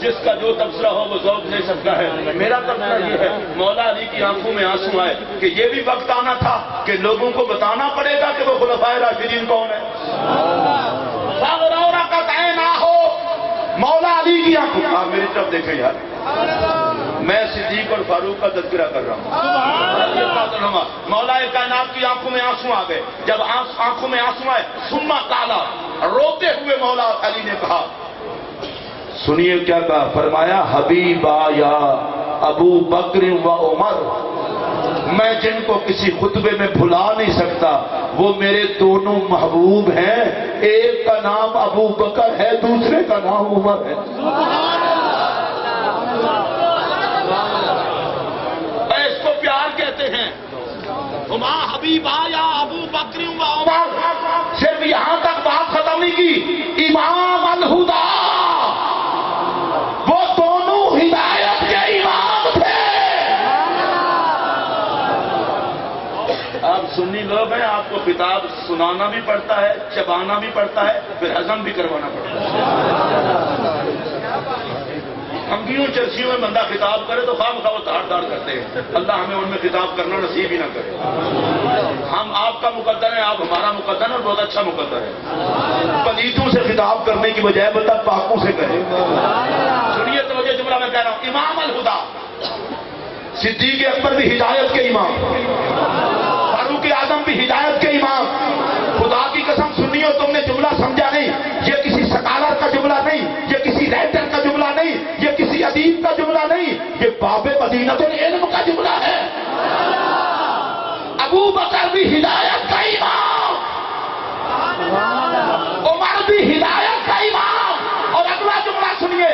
جس کا جو تبصرہ ہو وہ ذوق لے سکتا ہے. میرا تبصرہ یہ ہے مولا علی کی آنکھوں میں آنسو آئے کہ یہ بھی وقت آنا تھا کہ لوگوں کو بتانا پڑے گا کہ وہ خلفائے راشدین کون ہے. نہ ہو مولا علی کی آنکھوں. آپ میری طرف دیکھیں یار, میں صدیق اور فاروق کا تذکرہ کر رہا ہوں. مولا کائنات کی آنکھوں میں آنسو آ گئے. جب آنکھوں میں آنسو آئے سما تالا, روتے ہوئے مولا علی نے کہا, سنیے کیا کہا, فرمایا حبیبا یا ابو بکر و عمر, میں جن کو کسی خطبے میں بھلا نہیں سکتا وہ میرے دونوں محبوب ہیں. ایک کا نام ابو بکر ہے, دوسرے کا نام عمر ہے. اس کو پیار کہتے ہیں. ہما حبیبا یا ابو بکر و عمر, صرف یہاں تک بات ختم نہیں کی. امام الہدا, وہ دونوں ہدایت کے امام تھے. آپ سنی لوگ ہیں, آپ کو کتاب سنانا بھی پڑتا ہے, چبانا بھی پڑتا ہے, پھر ہضم بھی کروانا پڑتا ہے. انگیوں چرسیوں میں بندہ خطاب کرے تو خواہ مخواہ دھاڑ دھاڑ کرتے ہیں. اللہ ہمیں ان میں خطاب کرنا نصیب ہی نہ کرے. ہم آپ کا مقدر ہیں, آپ ہمارا مقدر ہیں, اور بہت اچھا مقدر ہے. پلیتوں سے خطاب کرنے کی بجائے بندہ پاکوں سے کرے. سنیے توجہ جملہ میں کہہ رہا ہوں. امام الہدا, صدیق اکبر بھی ہدایت کے امام, فاروق اعظم بھی ہدایت کے امام. خدا کی قسم سنیو, تم نے جملہ سمجھا نہیں. یہ کسی سکالر کا جملہ نہیں, یہ کسی رائٹر کا جملہ نہیں, یہ کسی ادیب کا جملہ نہیں, یہ باب مدینۃ العلم کا جملہ ہے. ابو بکر بھی ہدایت کا امام, عمر بھی ہدایت کا امام. اور اگلا جملہ سنیے,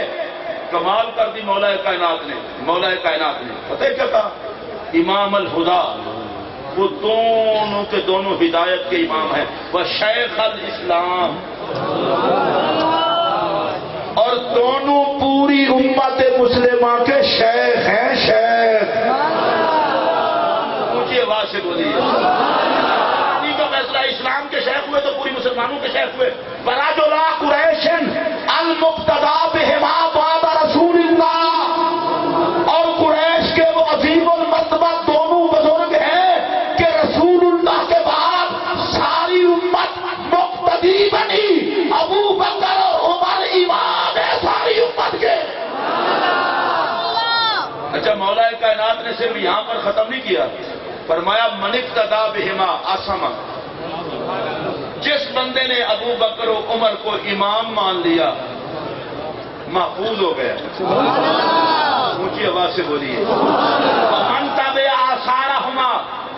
کمال کر دی مولا کائنات نے. مولا کائنات نے پتہ کیا کہا, امام الہدا, وہ دونوں کے دونوں ہدایت کے امام ہیں. وہ شیخ الاسلام, اور دونوں پوری امت مسلمہ کے شیخ ہیں. شیخ اونچی آواز سے بولیے. کا فیصلہ اسلام کے شیخ ہوئے تو پوری مسلمانوں کے شیخ ہوئے. براجلا قریش المقتدا بہما بعد رسول اللہ, اور قریش کے وہ عظیم المرتبہ دونوں بزرگ ہیں کہ رسول اللہ کے بعد ساری امت مقتدی بنی. ابو بکر اور عمر امام ہے ساری امت کے. اچھا, مولا کائنات نے صرف یہاں پر ختم نہیں کیا, فرمایا من اقتدا بہما آسما, جس بندے نے ابو بکر و عمر کو امام مان لیا محفوظ ہو گیا. اونچی آواز سے بولیے. من تبع آثارہما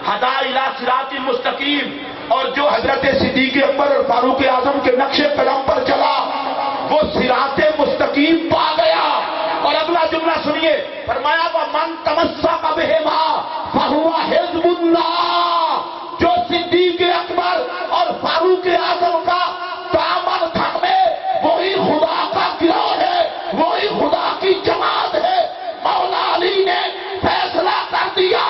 ہدی الی صراط مستقیم, اور جو حضرت صدیق اکبر اور فاروق اعظم کے نقش قدم پر چلا وہ صراط مستقیم پا گیا. اور اگلا جملہ سنیے, فرمایا ومن تمسک بہما فہو حزب اللہ, جو صدیق اکبر اور فاروق اعظم کا دامن تھامے وہی خدا کا گروہ ہے, وہی خدا کی جماعت ہے. مولا علی نے فیصلہ کر دیا,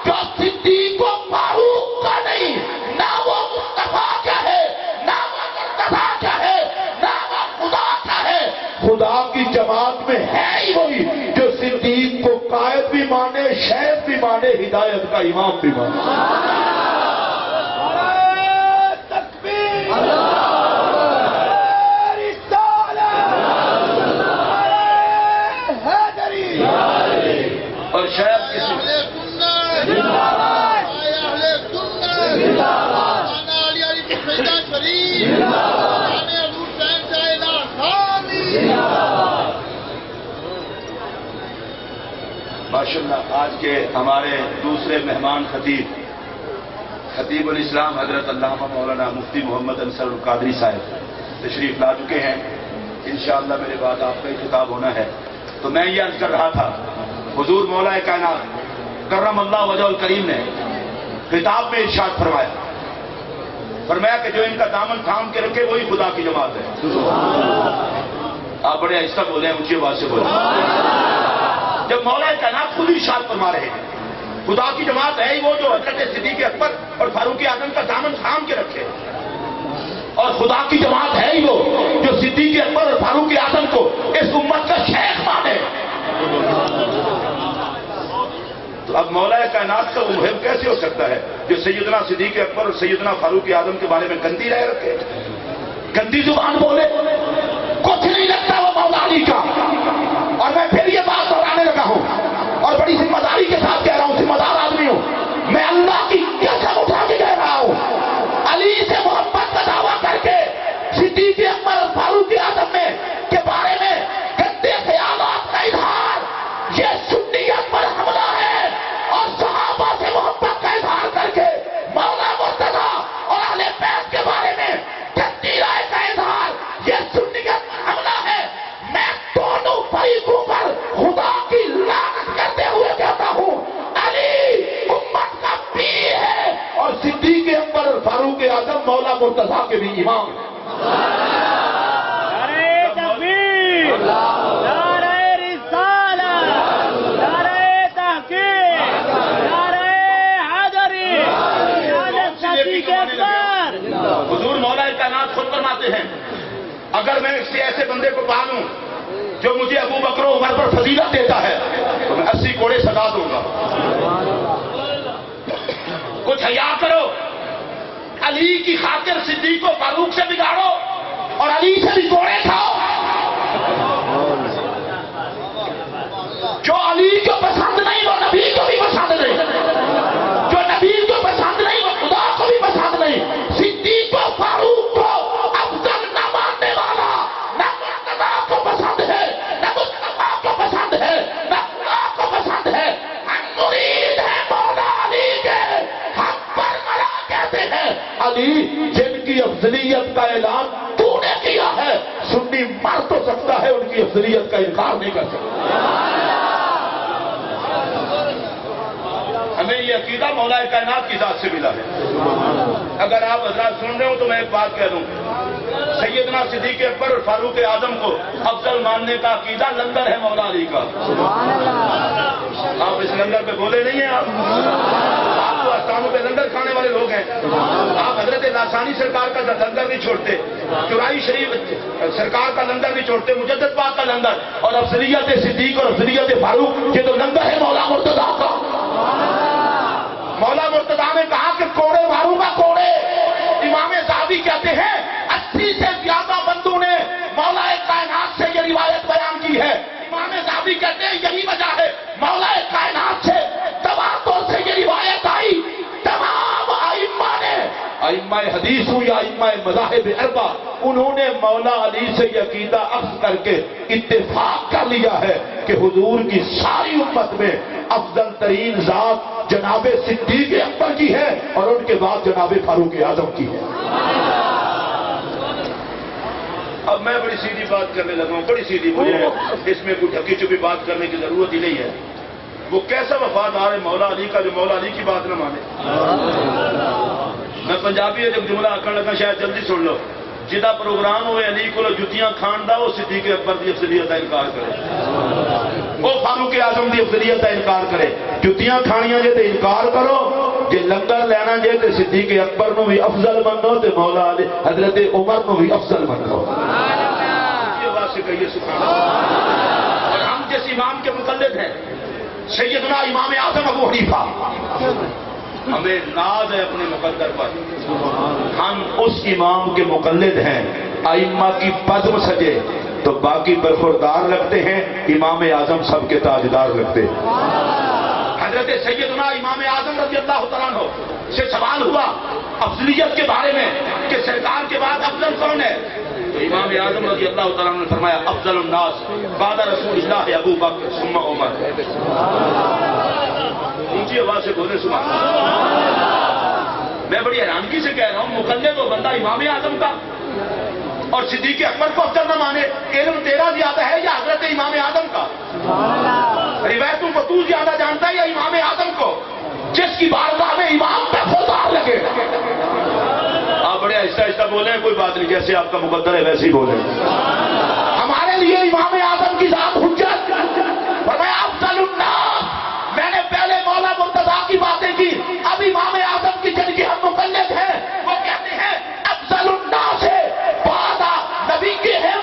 جو صدیق و فاروق کا نہیں, نہ وہ مصطفیٰ کا ہے, نہ وہ مرتضیٰ کا ہے, نہ وہ خدا کا ہے. خدا کی جماعت میں ہے ہی وہی جو صدیق کو قائد بھی مانے, شیخ بھی مانے, ہدایت کا امام بھی مانے. اور شاید ماشاءاللہ آج کے ہمارے دوسرے مہمان خطیب الاسلام حضرت علامہ مولانا مفتی محمد انصر القادری صاحب تشریف لا چکے ہیں. انشاءاللہ میرے بعد آپ کا ہی خطاب ہونا ہے. تو میں یہ عرض کر رہا تھا, حضور مولا کائنات کرم اللہ وجہ الکریم نے خطاب میں ارشاد فرمایا کہ جو ان کا دامن تھام کے رکھے وہی خدا کی جماعت ہے. آپ بڑے آہستہ بولے ہیں, اونچی آواز سے بولے. جب مولا کائنات خود ارشاد فرما رہے ہیں خدا کی جماعت ہے ہی وہ جو حضرت صدیق اکبر اور فاروق اعظم کا دامن تھام کے رکھے, اور خدا کی جماعت ہے ہی وہ جو صدیق اکبر اور فاروق اعظم کو اس امت کا شیخ مانے. تو اب مولا کائنات کا وہ محب کیسے ہو سکتا ہے جو سیدنا صدیق اکبر اور سیدنا فاروق اعظم کے بارے میں گندی رائے رکھے, گندی زبان بولے؟ کچھ نہیں لگتا وہ مولا علی کا. اور میں پھر یہ بات دہرانے لگا ہوں اور بڑی ذمہ داری کے ساتھ کہہ رہا ہوں, ذمہ دار آدمی ہوں میں, اللہ کی قسم اٹھا کے کہہ رہا ہوں, علی سے محبت کا دعویٰ کر کے صدیق اکبر اور فاروق اعظم میں کے بارے میں گندے خیالات کا اظہار یہ سنیت پر حملہ ہے. اور صحابہ سے محبت کا اظہار کر کے مولا مرتضیٰ اور اہل بیت کے بارے میں گندی رائے کا اظہار یہ سنیت پر حملہ ہے. میں دونوں فریقوں پر خدا کی لعنت کرتے ہوئے کہتا ہوں علی امت کا پیر ہے اور صدیق اکبر اور فاروق اعظم مولا مرتضیٰ کے بھی امام ہیں. نعرہ تکبیر، نعرہ رسالت، نعرہ تحقیق، نعرہ حیدری، شہادت صدیق اکبر. حضور مولا کائنات خود فرماتے ہیں اگر میں اس سے ایسے بندے کو پالوں جو مجھے ابو بکر و عمر پر فضیلت دیتا ہے تو میں 80 گھوڑے سجا دوں گا. کچھ حیا کرو, علی کی خاطر صدیق و فاروق سے بگاڑو اور علی سے بھی گھوڑے کھاؤ. جو علی کو پسند نہیں وہ نبی کو بھی پسند نہیں, جو نبی کو پسند نہیں وہ خدا کو بھی پسند نہیں. صدیق و فاروق کو افضل نہ ماننے والا نہ مرتضیٰ کو پسند ہے, نہ مصطفیٰ کو پسند ہے, نہ خدا کو پسند ہے. ہم مرید ہیں مولا علی کے, ہم برملا کہتے ہیں علی جن کی افضلیت کا اعلان تو نے کیا ہے. سنی مر تو سکتا ہے, ان کی افضلیت کا انکار نہیں کر سکتا. ہمیں یہ عقیدہ مولا کائنات کی ذات سے ملا ہے. اگر آپ حضرات سن رہے ہو تو میں ایک بات کہہ دوں, سیدنا صدیق اکبر اور فاروق اعظم کو افضل ماننے کا عقیدہ لنگر ہے مولا علی کا. آپ اس لنگر پہ بولے نہیں ہیں, آپ تو آستانوں پہ لنگر کھانے والے لوگ ہیں. آپ حضرت لاسانی سرکار کا لنگر نہیں چھوڑتے, چورائی شریف سرکار کا لنگر نہیں چھوڑتے, مجدد پاک کا لنگر, اور افضلیت صدیق اور افضلیت فاروق یہ تو لنگر ہے مولا مرتضیٰ کا. مولا مرتضیٰ نے کہا کہ کوڑے ماروں گا کوڑے. امام ذہبی کہتے ہیں 80 سے زیادہ بندوں نے مولا کائنات سے یہ روایت بیان کی ہے. امام ذہبی کہتے ہیں یہی وجہ ہے مولا کائنات سے تواتر سے یہ روایت آئی. تمام ائمہ نے, ائمہ حدیث ہوں یا ائمہ مذاہب اربع, انہوں نے مولا علی سے یہ عقیدہ اخذ کر کے اتفاق کر لیا ہے کہ حضور کی ساری امت میں افضل ترین ذات جناب صدیق اکبر کی ہے اور ان کے بعد جناب فاروق اعظم کی ہے. اب میں بڑی سیدھی بات کرنے لگا ہوں, بڑی سیدھی, مجھے اس میں کوئی ڈھکی چپی بات کرنے کی ضرورت ہی نہیں ہے. وہ کیسا وفادار ہے مولا علی کا جو مولا علی کی بات نہ مانے. میں پنجابی جب جملہ آکر لگا شاید جلدی سن لو, جدا پروگرام ہوئے علی کو جتیاں کھان دا وہ صدیق اکبر دی افضلیت کا انکار کرے, وہ فاروق اعظم دی افضلیت کا انکار کرے. جتیاں کھانیاں جے تے انکار کرو, جے لنگر لینا جے تے صدیق اکبر نو بھی افضل منو تے مولا علی حضرت عمر نو بھی افضل منو. یہ بات سے کہیے سبحان اللہ. اور ہم جس امام کے مقلد ہیں سیدنا امام اعظم ابو حنیفہ, ہمیں ناز ہے اپنے مقدر پر, ہم اس امام کے مقلد ہیں. ائمہ کی پدم سجے تو باقی برخوردار لگتے ہیں, امام اعظم سب کے تاجدار لگتے ہیں. حضرت سیدنا امام اعظم رضی اللہ تعالیٰ عنہ سے سوال ہوا افضلیت کے بارے میں کہ سرکار کے بعد افضل کون ہے, تو امام اعظم رضی اللہ تعالیٰ عنہ نے فرمایا افضل الناس بعد رسول اللہ ابو بکر ثم عمر. اونچی آواز سے بولے سبحان اللہ. میں بڑی حیرانگی سے کہہ رہا ہوں, مقلد وہ بندہ امام اعظم کا اور صدیق اکبر کو افضل نہ مانے. علم تیرا زیادہ ہے یا حضرت امام اعظم کا؟ روایتوں کو تو زیادہ جانتا ہے یا امام اعظم کو, جس کی بارگاہ میں امام پہ خودار لگے. آپ بڑے آہستہ آہستہ بولیں, کوئی بات نہیں, جیسے آپ کا مقدر ہے ویسے ہی بولیں. ہمارے لیے امام اعظم کی ذات حجت. فرمایا افضل الناس, میں نے پہلے مولا مرتضیٰ کی باتیں کی, اب امام اعظم کی جن کی ہم مقلد ہیں وہ کہتے ہیں افضل الناس ہے بعد نبی کے ہیں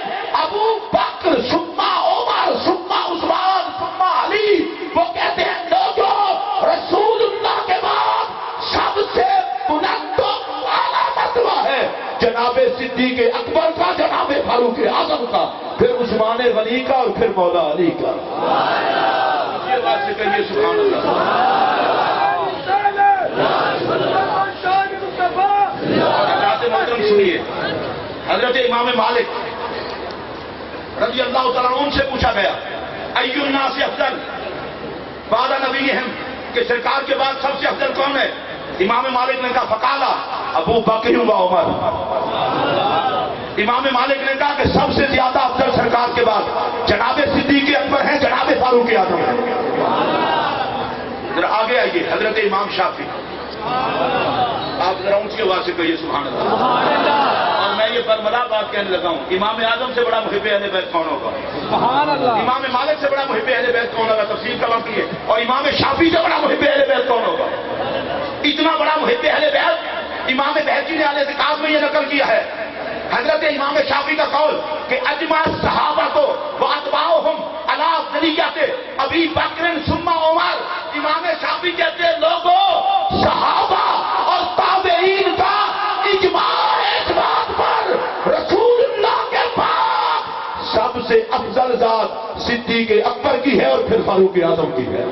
جناب صدیق اکبر کا، جناب فاروق اعظم کا، پھر عثمان غنی کا، اور پھر مولا علی کا۔ یہ بات سے کہیے سبحان اللہ۔ اور حضرات محترم سنیے، حضرت امام مالک رضی اللہ تعالیٰ عنہ سے پوچھا گیا ای الناس افضل بعد نبیہم، کہ سرکار کے بعد سب سے افضل کون ہے؟ امام مالک نے کہا فقالا ابو بکر و عمر۔ امام مالک نے کہا کہ سب سے زیادہ افضل سرکار کے بعد جناب صدیق اکبر ہیں، جناب فاروق اعظم ہیں۔ ذرا آگے آئیے، حضرت امام شافعی، آپ ذرا اونچی آواز سے کہیے سبحان اللہ۔ اور میں یہ برملا بات کہنے لگا ہوں، امام اعظم سے بڑا محب اہل بیت کون ہوگا؟ امام مالک سے بڑا محب اہل بیت کون ہوگا؟ تفسیر کا واقعہ ہے۔ اور امام شافعی سے بڑا محب اہل بیت کون ہوگا؟ اتنا بڑا محب اہل بیت امام بہقی نے اعلی ذکر میں یہ نقل کیا ہے، حضرت امام شافعی کا قول کہ اجمع صحابہ تو واتباعہم علی افضلیت ابی بکر ثم عمر۔ امام شافعی کہتے ہیں لوگوں، صحابہ اور تابعین کا اجماع ہے اس بات پر، رسول اللہ کے پاس سب سے افضل ذات صدیق اکبر کی ہے اور پھر فاروق اعظم کی ہے۔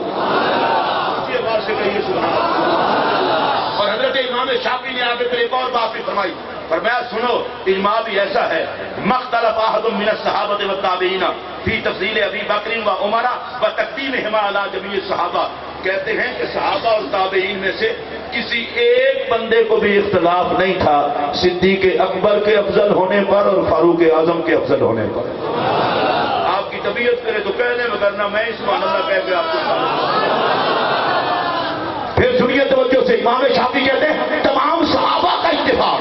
یہ بات سے کہیے سبحان اللہ۔ اور حضرت امام شافعی نے آگے پھر ایک اور بات بھی فرمائی، فرمایا سنو، اجماع بھی ایسا ہے مختلف احد من الصحابہ والتابعین فی تفضیل ابی بکر و عمر و تقدیمہما علی جمیع الصحابہ۔ کہتے ہیں کہ صحابہ اور تابعین میں سے کسی ایک بندے کو بھی اختلاف نہیں تھا صدیق اکبر کے افضل ہونے پر اور فاروق اعظم کے افضل ہونے پر۔ آپ کی طبیعت کرے تو کہنے وگرنہ میں سبحان اللہ کہہ کے آپ کو پھر سنیے توجہ سے، امام شافعی کہتے ہیں تمام صحابہ کا اتفاق،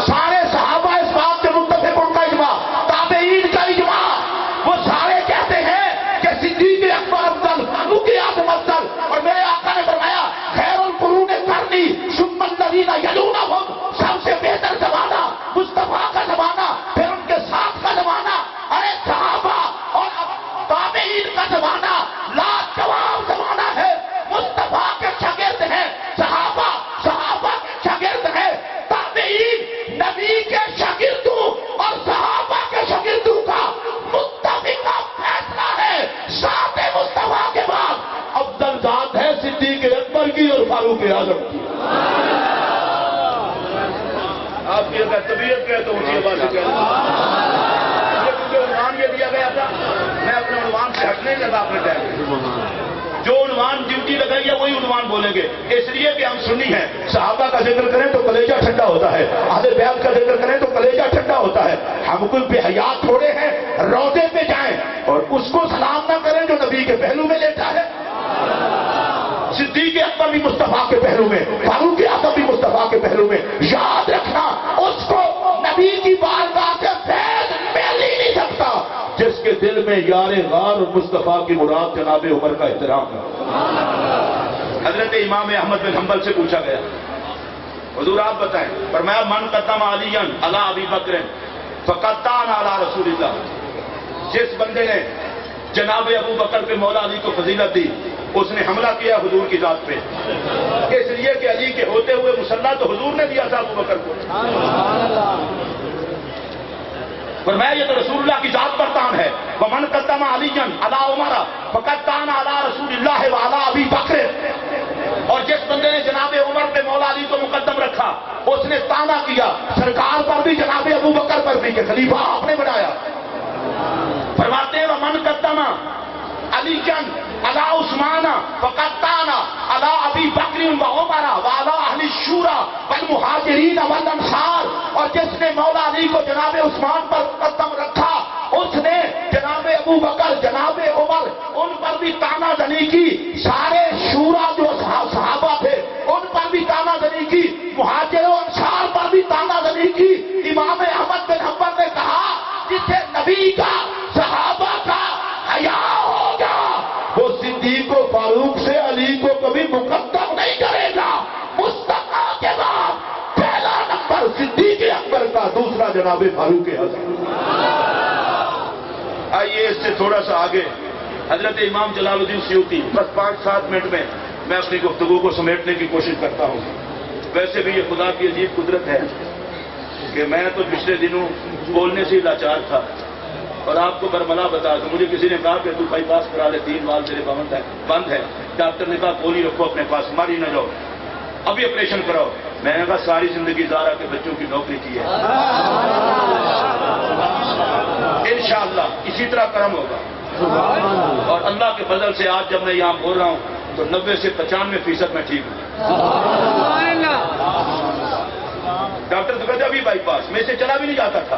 سارے صحابہ اس بات کے متفق، ان کا اجماع، تابعین کا اجماع، وہ سارے کہتے ہیں کہ صدیق اکبر افضل، فاروق اعظم افضل۔ اور میرے آقا نے فرمایا خیر القرون قرنی ثم الذین یلونہم، سب سے بہتر زمانہ مصطفیٰ کا زمانہ، پھر ان کے ساتھ کا زمانہ۔ ارے صحابہ اور تابعین کا زمانہ لاجواب زمانہ ہے، مصطفیٰ کے شاگرد ہیں، صحابہ کے شاگرد ہیں، تابعین نبی کے شاگردوں اور صحابہ کے شاگردوں کا متفقہ فیصلہ ہے، ساتھ مصطفیٰ کے بعد افضل ذات ہے صدیق اکبر کی اور فاروق اعظم کی۔ آپ کی اگر طبیعت کہے تو اونچی آواز سے کہہ جو عنوان یہ دیا گیا تھا، میں اپنے عنوان سے ہٹنے لگا اپنے ٹائم، جو عنوان ڈیوٹی لگائی ہے وہی عنوان بولیں گے، اس لیے کہ ہم سنی ہیں، صحابہ کا ذکر کریں تو کلیجہ ٹھنڈا ہوتا ہے، اہل بیت کا ذکر کریں تو کلیجہ ٹھنڈا ہوتا ہے۔ ہم کوئی بے حیات تھوڑے ہیں روضے پہ جائیں اور اس کو سلام نہ کریں جو نبی کے پہلو میں لیتا ہے۔ صدیق اکبر بھی مصطفیٰ کے پہلو میں، فاروق اعظم بھی مصطفیٰ کے پہلو میں، یاد رکھنا اس کو نبی کی بارگاہ سے فیض مل ہی نہیں سکتا جس کے دل میں یار غار اور مصطفیٰ کی مراد جناب عمر کا احترام ہے۔ حضرت امام احمد بن حنبل سے پوچھا گیا حضور آپ بتائیں، فرمایا من قدم علی علی ابی بکر فقد طعن علی رسول اللہ، جس بندے نے جناب ابو بکر پہ مولا علی کو فضیلت دی اس نے حملہ کیا حضور کی ذات پہ، اس لیے کہ علی کے ہوتے ہوئے مسلح تو حضور نے دیا تھا ابو بکر کو۔ فرمایا یہ تو رسول اللہ کی ذات پر طعن ہے، ومن قدم علی علی عمر فقد طعن علی رسول اللہ وعلی ابی بکر، اور جس بندے نے جناب عمر پہ مولا علی کو مقدم رکھا اس نے طعنہ کیا سرکار پر بھی جناب ابو بکر پر بھی کہ خلیفہ آپ نے بنایا۔ فرماتے ہیں ومن قدم علی علی عثمان فقد طعن علی ابی بکر و عمر وعلی اہل الشورى والمہاجرین والانصار، اور جس نے مولا علی کو جناب عثمان پر مقدم رکھا اس نے جناب ابو بکر جناب عمر ان پر بھی طعنہ زنی کی، سارے شورا جو صحابہ تھے ان پر بھی طعنہ زنی کی، مہاجر و انصار پر بھی طعنہ زنی کی۔ امام احمد بن حنبل نے کہا جسے نبی کا صحابہ کا حیا ہوگا وہ صدیق و فاروق سے علی کو کبھی مقدم نہیں کرے گا۔ مصطفیٰ کے بعد پہلا نمبر صدیق اکبر کا، دوسرا جناب فاروق اعظم۔ آئیے اس سے تھوڑا سا آگے، حضرت امام جلال الدین سیوطی، بس 5-7 منٹ میں میں اپنی گفتگو کو سمیٹنے کی کوشش کرتا ہوں۔ ویسے بھی یہ خدا کی عجیب قدرت ہے کہ میں تو پچھلے دنوں بولنے سے لاچار تھا اور آپ کو برملا بتا دوں، مجھے کسی نے کہا کہ تو بائی پاس کرا لے، 3 وال تیرے بند ہے، ڈاکٹر نے کہا گولی رکھو اپنے پاس، ماری نہ جاؤ، ابھی آپریشن کراؤ۔ میں نے کہا ساری زندگی زارا کے بچوں کی نوکری کی ہے، انشاءاللہ اسی طرح کرم ہوگا، اور اللہ کے فضل سے آج جب میں یہاں بول رہا ہوں تو 90 سے 95% میں ٹھیک ہوں۔ ڈاکٹر تو کہتے ابھی بائی پاس، میں سے چلا بھی نہیں جاتا تھا۔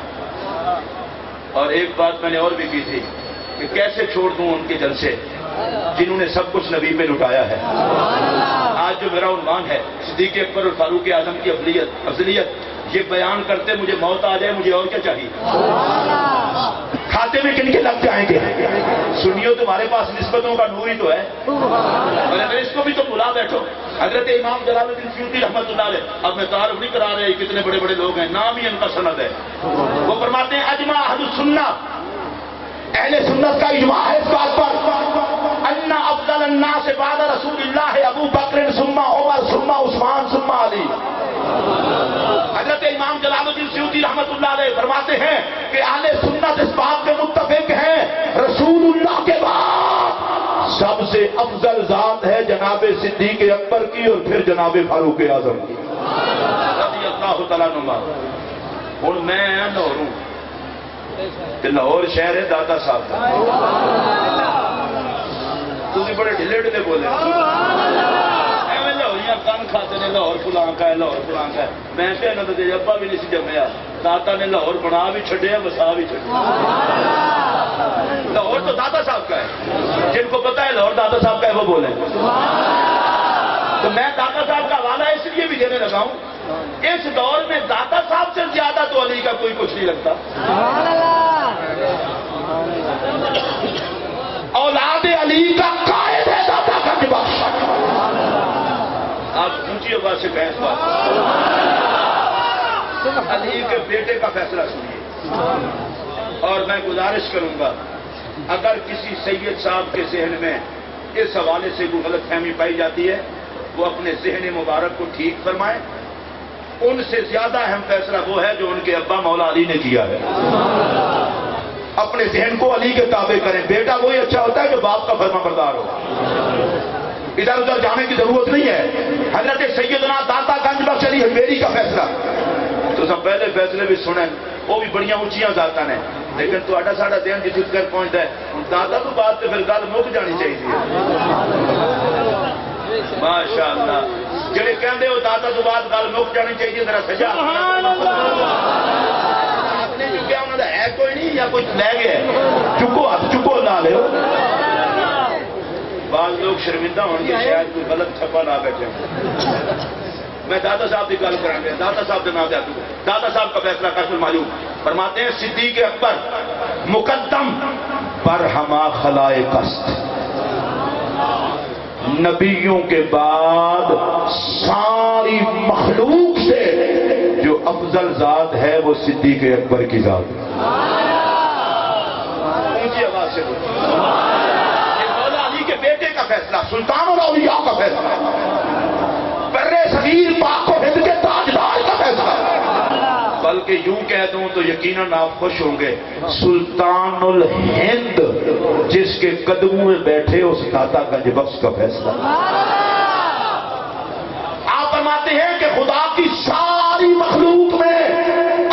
اور ایک بات میں نے اور بھی کی تھی کہ کیسے چھوڑ دوں ان کے جلسے جنہوں نے سب کچھ نبی پہ لٹایا ہے۔ آج جو میرا عنوان ہے صدیق اکبر اور فاروق اعظم کی افضلیت، یہ بیان کرتے مجھے موت آ جائے، مجھے اور کیا چاہیے؟ کھاتے میں کن کے لگ جائیں گے؟ سنیو تمہارے پاس نسبتوں کا نور ہی تو ہے، اور اس کو بھی تو بلا بیٹھو۔ حضرت امام جلال الدین سیوطی رحمۃ اللہ علیہ، اب میں تعارف نہیں کرا رہے کتنے بڑے بڑے لوگ ہیں، نام ہی ان کا سند ہے۔ وہ فرماتے ہیں اجماع اہل السنت، اہل سنت کا اجماع ہے اس بات پر ان افضل الناس بعد رسول اللہ ابو بکر ثم عمر ثم عثمان ثم علی۔ حضرت امام جلال الدین سیوطی رحمۃ اللہ علیہ فرماتے ہیں کہ اہل سنت اس بات پہ متفق ہیں رسول اللہ کے بعد سب سے افضل ذات ہے جناب صدیق اکبر کی اور پھر جناب فاروق اعظم کی رضی اللہ تعالیٰ عنہ۔ ہوں میں لاہور ہوں، لاہور شہر ہے داتا صاحب کا، تھی بڑے ڈھلے ڈھلے بولے لاہوریاں کن کھاتے نے لاہور فلاں کا ہے، لاہور فلاں کا ہے۔ میں کہنا تو ابا بھی نہیں سی جمیا، داتا نے لاہور بنا بھی چھڈیا، بسا بھی چھڈیا۔ لاہور تو داتا صاحب کا ہے، جن کو پتا ہے لاہور داتا صاحب کا ہے وہ بولے۔ تو میں داتا صاحب کا حوالہ اس لیے بھی دینے لگا ہوں، اس دور میں داتا صاحب سے زیادہ تو علی کا کوئی کچھ نہیں لگتا۔ اولاد علی کا قائد ہے داتا گنج بخش۔ آپ اونچی آواز سے کہیں اس بات، علی کے بیٹے کا فیصلہ سنیے، اور میں گزارش کروں گا اگر کسی سید صاحب کے ذہن میں اس حوالے سے کوئی غلط فہمی پائی جاتی ہے وہ اپنے ذہن مبارک کو ٹھیک فرمائیں۔ ان سے زیادہ اہم فیصلہ وہ ہے جو ان کے ابا مولا علی نے کیا ہے۔ اپنے ذہن کو علی کے تابع کریں، بیٹا وہی اچھا ہوتا ہے جو باپ کا فرما بردار ہو، ادھر ادھر جانے کی ضرورت نہیں ہے۔ حضرت سیدنا داتا گنج بخش علی حجویری کا فیصلہ تو سب پہلے فیصلے بھی سنیں، وہ بھی بڑیاں اونچیاں ذاتاں نے، لیکن تہاڈا ساڈا ذہن جتنے تک پہنچتا ہے داتا تو بات تو پھر گل مک جانی چاہیے۔ ماشاء اللہ، جڑے کہندے ہو داتا تو بعد گل مک جانی چاہیے، ذرا سجا کیا انہوں نے ہے کوئی نہیں یا کچھ لے گیا؟ چکو ہاتھ چکو لا لے۔ بعض لوگ شرمندہ ہوں گے شاید کوئی غلط چھپا نہ بیٹھے۔ میں داتا صاحب کی گل کریں گے، داتا صاحب کے نام دے دوں، داتا صاحب کا فیصلہ کشف المعلوم فرماتے ہیں صدیق اکبر مقدم پر ہما خلائے قصد، نبیوں کے بعد ساری مخلوق سے جو افضل ذات ہے وہ صدیق اکبر کی ذات ہے۔ اونچی آواز سے بولو، یہ مولا علی کے بیٹے کا فیصلہ، سلطان الاولیاء کا فیصلہ، برے صغیر پاک و ہند کے تاجدار کا فیصلہ۔ بلکہ یوں کہہ دوں تو یقیناً آپ خوش ہوں گے، سلطان الہند جس کے قدموں میں بیٹھے اس داتا گنج بخش کا فیصلہ۔ آپ فرماتے ہیں کہ خدا کی ساری مخلوق میں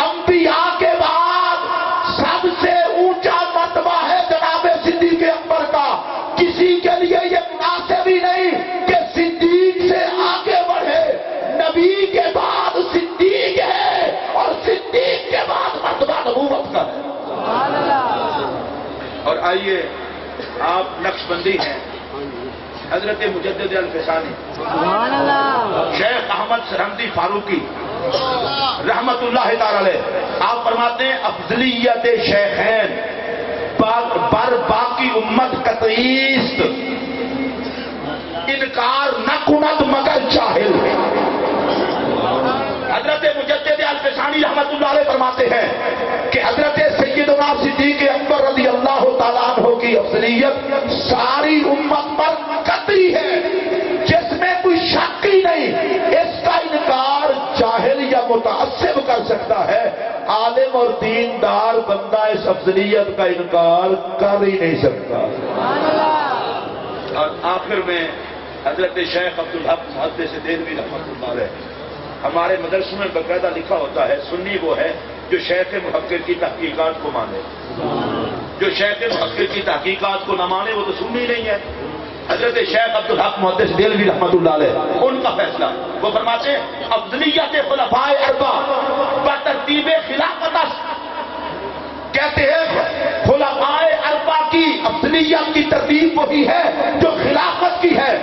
انبیاء کے بعد سب سے اونچا مرتبہ ہے جناب صدیق اکبر کا۔ کسی کے لیے یہ مناسب ہی نہیں کہ صدیق سے آگے بڑھے، نبی کے بعد صدیق ہے اور صدیق کے بعد مرتبہ نبوت کا ہے۔ اور آئیے، آپ نقش بندی ہیں، حضرت مجدد الفسانی شیخ احمد سرہندی فاروقی رحمت اللہ تعالی علیہ، آپ فرماتے ہیں افضلیت شیخین بر باقی امت قطعیست، انکار نہ کند مگر جاہل۔ حضرت مجدد الفسانی رحمت اللہ علیہ فرماتے ہیں کہ حضرت سیدنا صدیق اکبر رضی اللہ تعالیٰ عنہ کی افضلیت ساری امت پر قطعی ہے، جس میں کوئی شک ہی نہیں، اس کا انکار جاہل یا متعصب کر سکتا ہے، عالم اور دیندار بندہ اس افضلیت کا انکار کر ہی نہیں سکتا۔ اور آخر میں حضرت شیخ عبدالحق محدث دہلوی رحمۃ اللہ علیہ، ہمارے مدرسوں میں باقاعدہ لکھا ہوتا ہے سنی وہ ہے جو شیخ محقق کی تحقیقات کو مانے، جو شیخ محقق کی تحقیقات کو نہ مانے وہ تو سنی نہیں ہے۔ حضرت شیخ عبدالحق محدث دہلوی رحمۃ اللہ علیہ ان کا فیصلہ، وہ فرماتے ہیں افضلیت خلفائے اربع بترتیب خلافت، کہتے ہیں خلفائے اربع کی افضلیت کی ترتیب وہی ہے جو خلافت کی ہے۔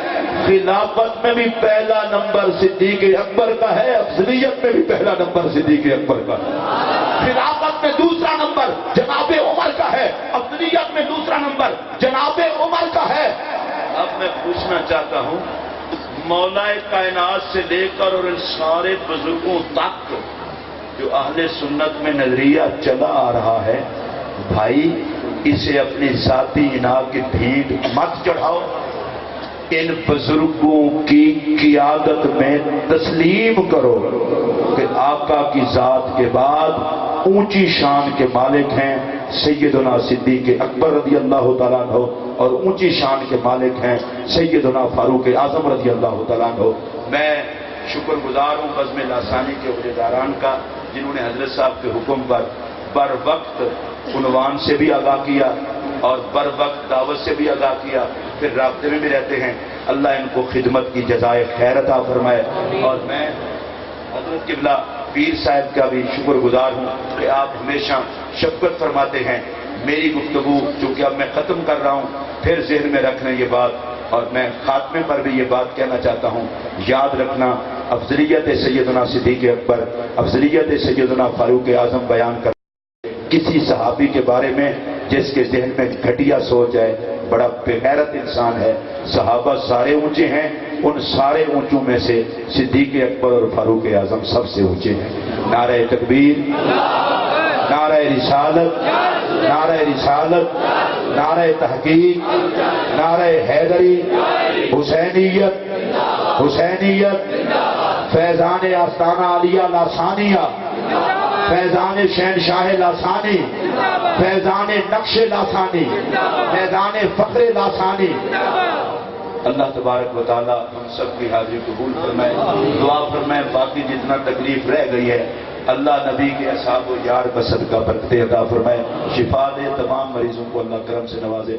خلافت میں بھی پہلا نمبر صدیق اکبر کا ہے، افضلیت میں بھی پہلا نمبر صدیق اکبر کا ہے۔ خلافت میں دوسرا نمبر جناب عمر کا ہے، افضلیت میں دوسرا نمبر جناب عمر کا ہے۔ اب میں پوچھنا چاہتا ہوں مولا کائنات سے لے کر اور ان سارے بزرگوں تک جو اہل سنت میں نظریہ چلا آ رہا ہے، بھائی اسے اپنی ذاتی اناء کی بھیڑ مت چڑھاؤ، ان بزرگوں کی قیادت میں تسلیم کرو کہ آقا کی ذات کے بعد اونچی شان کے مالک ہیں سیدنا صدیق اکبر رضی اللہ تعالیٰ عنہ، اور اونچی شان کے مالک ہیں سیدنا فاروق اعظم رضی اللہ تعالیٰ عنہ۔ میں شکر گزار ہوں بزم لاسانی کے عہدیداران کا جنہوں نے حضرت صاحب کے حکم پر بر وقت عنوان سے بھی آگاہ کیا اور بر وقت دعوت سے بھی آگاہ کیا، پھر رابطے میں بھی رہتے ہیں۔ اللہ ان کو خدمت کی جزائے خیر عطا فرمائے۔ اور میں حضرت قبلہ پیر صاحب کا بھی شکر گزار ہوں کہ آپ ہمیشہ شفقت فرماتے ہیں۔ میری گفتگو چونکہ اب میں ختم کر رہا ہوں، پھر ذہن میں رکھ لیں یہ بات، اور میں خاتمے پر بھی یہ بات کہنا چاہتا ہوں، یاد رکھنا افضلیت سیدنا صدیق اکبر، افضلیت سیدنا فاروق اعظم بیان کر کسی صحابی کے بارے میں جس کے ذہن میں گھٹیا سوچ ہے، بڑا بے غیرت انسان ہے۔ صحابہ سارے اونچے ہیں، ان سارے اونچوں میں سے صدیق اکبر اور فاروق اعظم سب سے اونچے ہیں۔ نعرہ تکبیر، نعرہ رسالت، نعرہ رسالت، نعرہ تحقیق، نعرہ حیدری، حسینیت، حسینیت، فیضان آستانہ علیہ لاسانیہ، فیضان شہنشاہ لاسانی، فیضان نقش لاسانی، فیضان فخر لاسانی۔ اللہ تبارک و تعالی ہم سب کی حاضری قبول فرمائے، دعا فرمائے۔ باقی جتنا تکلیف رہ گئی ہے اللہ نبی کے اصحاب و یار کا صدقہ برکتیں عطا فرمائے، شفا دے، تمام مریضوں کو اللہ کرم سے نوازے۔